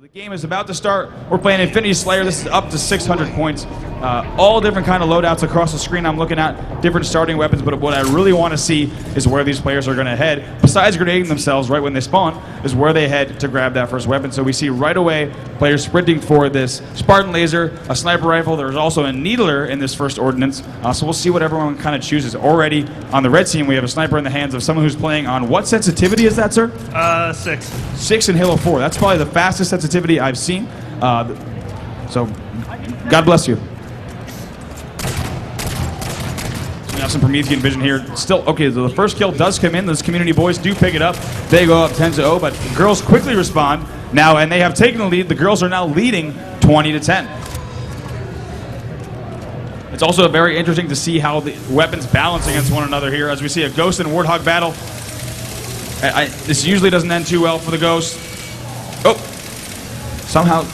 The game is about to start. We're playing Infinity Slayer. This is up to 600 points. All different kind of loadouts across the screen. I'm looking at different starting weapons, but what I really want to see is where these players are going to head. Besides grenading themselves right when they spawn, is where they head to grab that first weapon. So we see right away players sprinting for this Spartan laser, a sniper rifle. There's also a needler in this first ordnance. So we'll see what everyone kind of chooses. Already on the red team, we have a sniper in the hands of someone who's playing on what sensitivity is that, sir? 6. 6 in Halo 4. That's probably the fastest sensitivity I've seen. So, God bless you. So we have some Promethean vision here. Still, okay, so the first kill does come in. Those community boys do pick it up. They go up 10-0, but the girls quickly respond now, and they have taken the lead. The girls are now leading 20-10. It's also very interesting to see how the weapons balance against one another here, as we see a Ghost and Warthog battle. This usually doesn't end too well for the Ghost. Oh, somehow.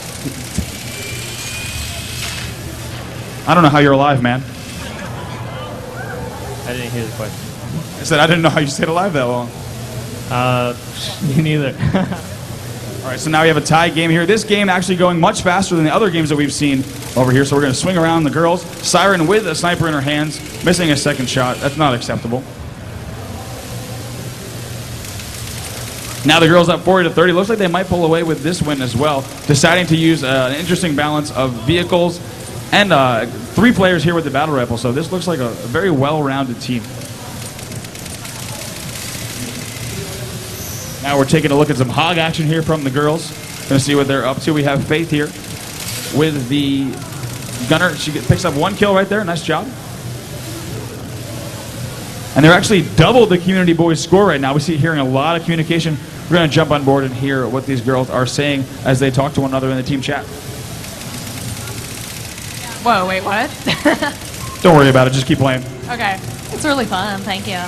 I don't know how you're alive, man. I didn't hear the question. I said I didn't know how you stayed alive that long. Me neither. All right, so now we have a tie game here. This game actually going much faster than the other games that we've seen over here. So we're going to swing around the girls. Siren with a sniper in her hands, missing a second shot. That's not acceptable. Now the girls up 40-30. Looks like they might pull away with this win as well, deciding to use an interesting balance of vehicles and 3 players here with the battle rifle. So this looks like a very well-rounded team. Now we're taking a look at some hog action here from the girls. Gonna see what they're up to. We have Faith here with the gunner. She picks up 1 kill right there. Nice job. And they're actually double the community boys score right now. We see hearing a lot of communication. We're going to jump on board and hear what these girls are saying as they talk to one another in the team chat. Whoa, wait, what? Don't worry about it. Just keep playing. Okay. It's really fun. Thank you.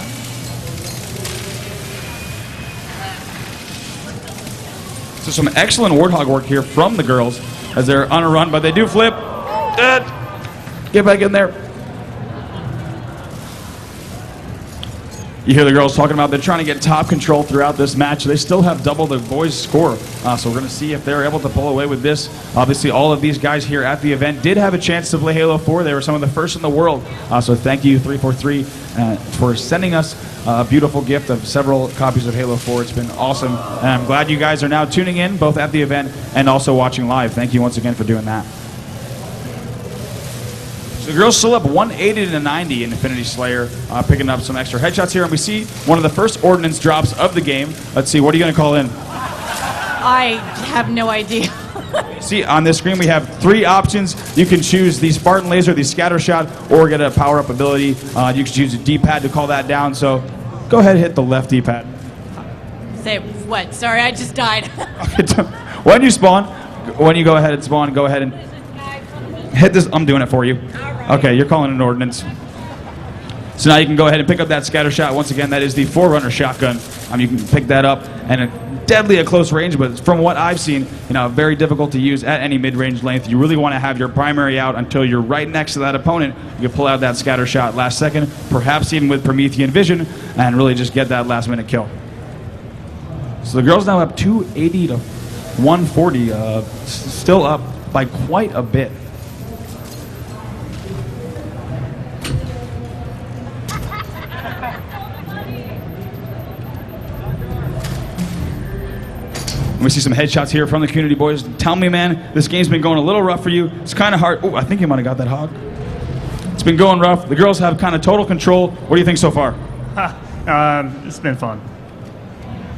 So some excellent Warthog work here from the girls as they're on a run, but they do flip. Get back in there. You hear the girls talking about they're trying to get top control throughout this match. They still have double the boys' score. So we're going to see if they're able to pull away with this. Obviously, all of these guys here at the event did have a chance to play Halo 4. They were some of the first in the world. So thank you, 343, for sending us a beautiful gift of several copies of Halo 4. It's been awesome. And I'm glad you guys are now tuning in, both at the event and also watching live. Thank you once again for doing that. The girls still up 180-90 in Infinity Slayer, picking up some extra headshots here, and we see one of the first ordnance drops of the game. Let's see, what are you going to call in? I have no idea. See, on this screen we have 3 options. You can choose the Spartan laser, the scatter shot, or get a power-up ability. You can choose a D-pad to call that down, so go ahead and hit the left D-pad. Say what? Sorry, I just died. When you spawn, when you go ahead and spawn, go ahead and hit this. I'm doing it for you. Okay, you're calling an ordnance. So now you can go ahead and pick up that scatter shot. Once again, that is the Forerunner shotgun. You can pick that up, and deadly at close range, but from what I've seen, very difficult to use at any mid-range length. You really want to have your primary out until you're right next to that opponent. You can pull out that scatter shot last second, perhaps even with Promethean vision, and really just get that last-minute kill. So the girls now up 280 to 140, still up by quite a bit. We see some headshots here from the community boys. Tell me, man, this game's been going a little rough for you. It's kind of hard. Oh, I think you might have got that hog. It's been going rough. The girls have kind of total control. What do you think so far? It's been fun.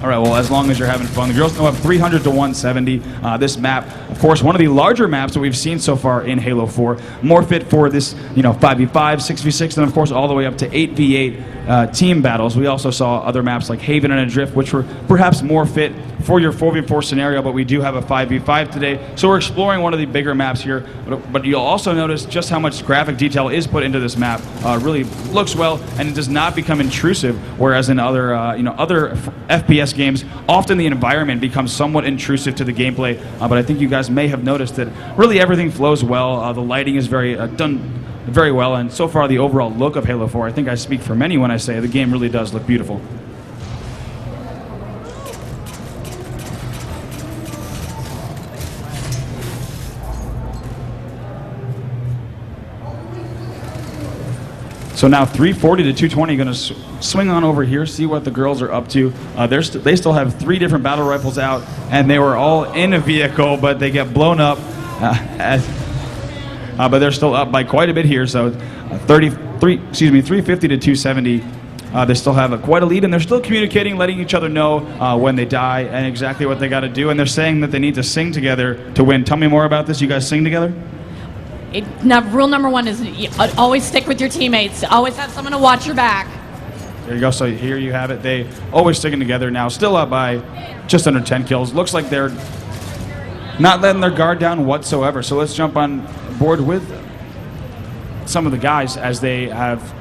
All right, well, as long as you're having fun. The girls go up 300 to 170. This map, of course, one of the larger maps that we've seen so far in Halo 4. More fit for this, 5v5, 6v6, and of course all the way up to 8v8 team battles. We also saw other maps like Haven and Adrift, which were perhaps more fit for your 4v4 scenario, but we do have a 5v5 today. So we're exploring one of the bigger maps here, but you'll also notice just how much graphic detail is put into this map. Really looks well, and it does not become intrusive, whereas in other, other FPS games, often the environment becomes somewhat intrusive to the gameplay, but I think you guys may have noticed that really everything flows well. The lighting is done very well, and so far the overall look of Halo 4, I think I speak for many when I say the game really does look beautiful. So now 340 to 220, going to swing on over here, see what the girls are up to. They still have 3 different battle rifles out, and they were all in a vehicle, but they get blown up. But they're still up by quite a bit here. So 350 to 270. They still have quite a lead, and they're still communicating, letting each other know when they die and exactly what they got to do. And they're saying that they need to sing together to win. Tell me more about this. You guys sing together? Rule number 1 is always stick with your teammates. Always have someone to watch your back. There you go. So here you have it. They always sticking together now. Still up by just under 10 kills. Looks like they're not letting their guard down whatsoever. So let's jump on board with some of the guys as they have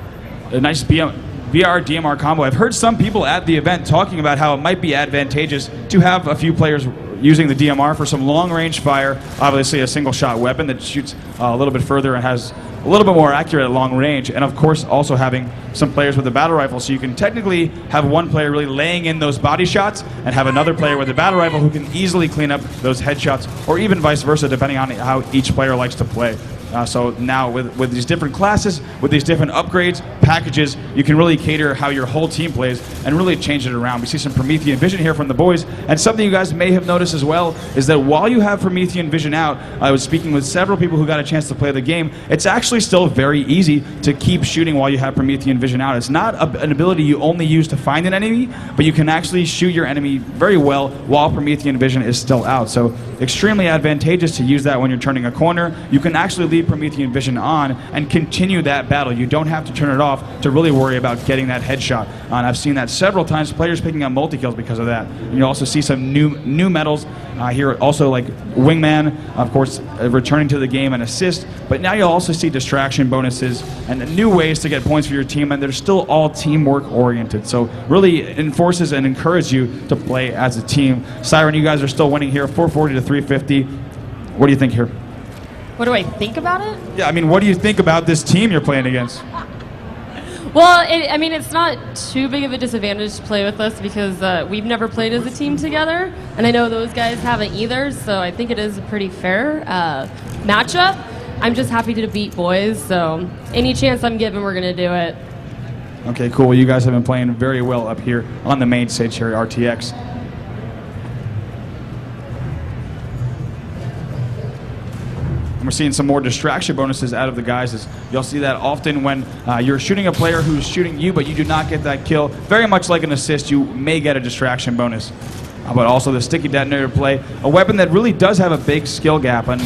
a nice VR DMR combo. I've heard some people at the event talking about how it might be advantageous to have a few players using the DMR for some long-range fire. Obviously a single-shot weapon that shoots a little bit further and has a little bit more accurate at long range, and of course also having some players with a battle rifle, so you can technically have one player really laying in those body shots and have another player with a battle rifle who can easily clean up those headshots, or even vice versa, depending on how each player likes to play. So now with these different classes, with these different upgrades, packages, you can really cater how your whole team plays and really change it around. We see some Promethean Vision here from the boys, and something you guys may have noticed as well is that while you have Promethean Vision out, I was speaking with several people who got a chance to play the game, it's actually still very easy to keep shooting while you have Promethean Vision out. It's not an ability you only use to find an enemy, but you can actually shoot your enemy very well while Promethean Vision is still out. So extremely advantageous to use that when you're turning a corner. You can actually leave Promethean Vision on and continue that battle. You don't have to turn it off to really worry about getting that headshot. And I've seen that several times, players picking up multi-kills because of that. You also see some new medals here, also like Wingman, of course, returning to the game and assist, but now you'll also see distraction bonuses and new ways to get points for your team, and they're still all teamwork oriented. So really enforces and encourages you to play as a team. Siren, you guys are still winning here, 440 to 350. What do you think here? What do I think about it? Yeah, I mean, what do you think about this team you're playing against? Well, I mean, it's not too big of a disadvantage to play with us because we've never played as a team together, and I know those guys haven't either, so I think it is a pretty fair matchup. I'm just happy to beat boys, so any chance I'm given, we're going to do it. Okay, cool. Well, you guys have been playing very well up here on the main stage here at RTX. And we're seeing some more distraction bonuses out of the guys. As you'll see that often when you're shooting a player who's shooting you, but you do not get that kill. Very much like an assist, you may get a distraction bonus. But also the sticky detonator play, a weapon that really does have a big skill gap and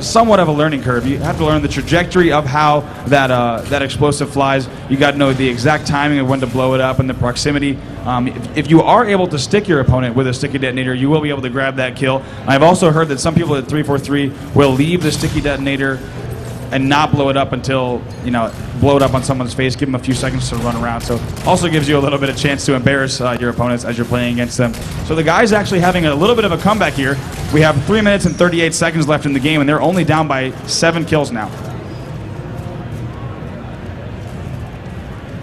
somewhat of a learning curve. You have to learn the trajectory of how that explosive flies. You got to know the exact timing of when to blow it up and the proximity. If you are able to stick your opponent with a sticky detonator, you will be able to grab that kill. I've also heard that some people at 343 will leave the sticky detonator and not blow it up until, blow it up on someone's face, give them a few seconds to run around. So also gives you a little bit of chance to embarrass your opponents as you're playing against them. So the guys actually having a little bit of a comeback here. We have 3 minutes and 38 seconds left in the game, and they're only down by 7 kills now.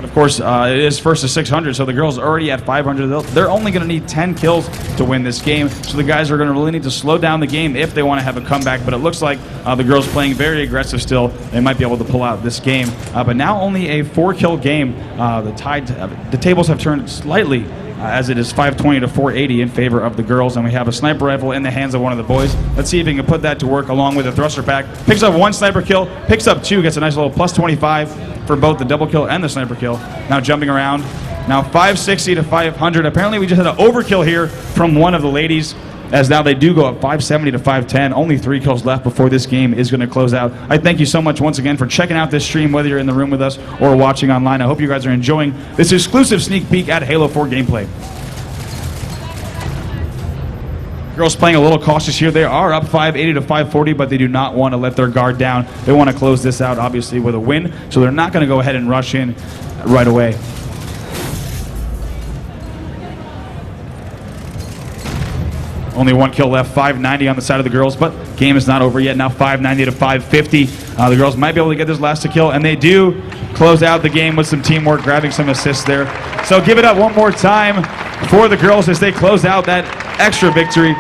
Of course, it is first to 600, so the girls are already at 500. They're only going to need 10 kills to win this game, so the guys are going to really need to slow down the game if they want to have a comeback, but it looks like the girls playing very aggressive still. They might be able to pull out this game, but now only a 4-kill game. The tables have turned slightly as it is 520 to 480 in favor of the girls, and we have a sniper rifle in the hands of one of the boys. Let's see if he can put that to work along with a thruster pack. Picks up 1 sniper kill, picks up 2, gets a nice little plus 25 for both the double kill and the sniper kill. Now jumping around, now 560 to 500. Apparently we just had an overkill here from one of the ladies, as now they do go up 570 to 510. Only 3 kills left before this game is going to close out. I thank you so much once again for checking out this stream, whether you're in the room with us or watching online. I hope you guys are enjoying this exclusive sneak peek at Halo 4 gameplay. Girls playing a little cautious here. They are up 580 to 540, but they do not want to let their guard down. They want to close this out, obviously, with a win, so they're not going to go ahead and rush in right away. Only 1 kill left, 590 on the side of the girls, but game is not over yet. Now 590 to 550. The girls might be able to get this last kill, and they do close out the game with some teamwork, grabbing some assists there. So give it up one more time for the girls as they close out that extra victory.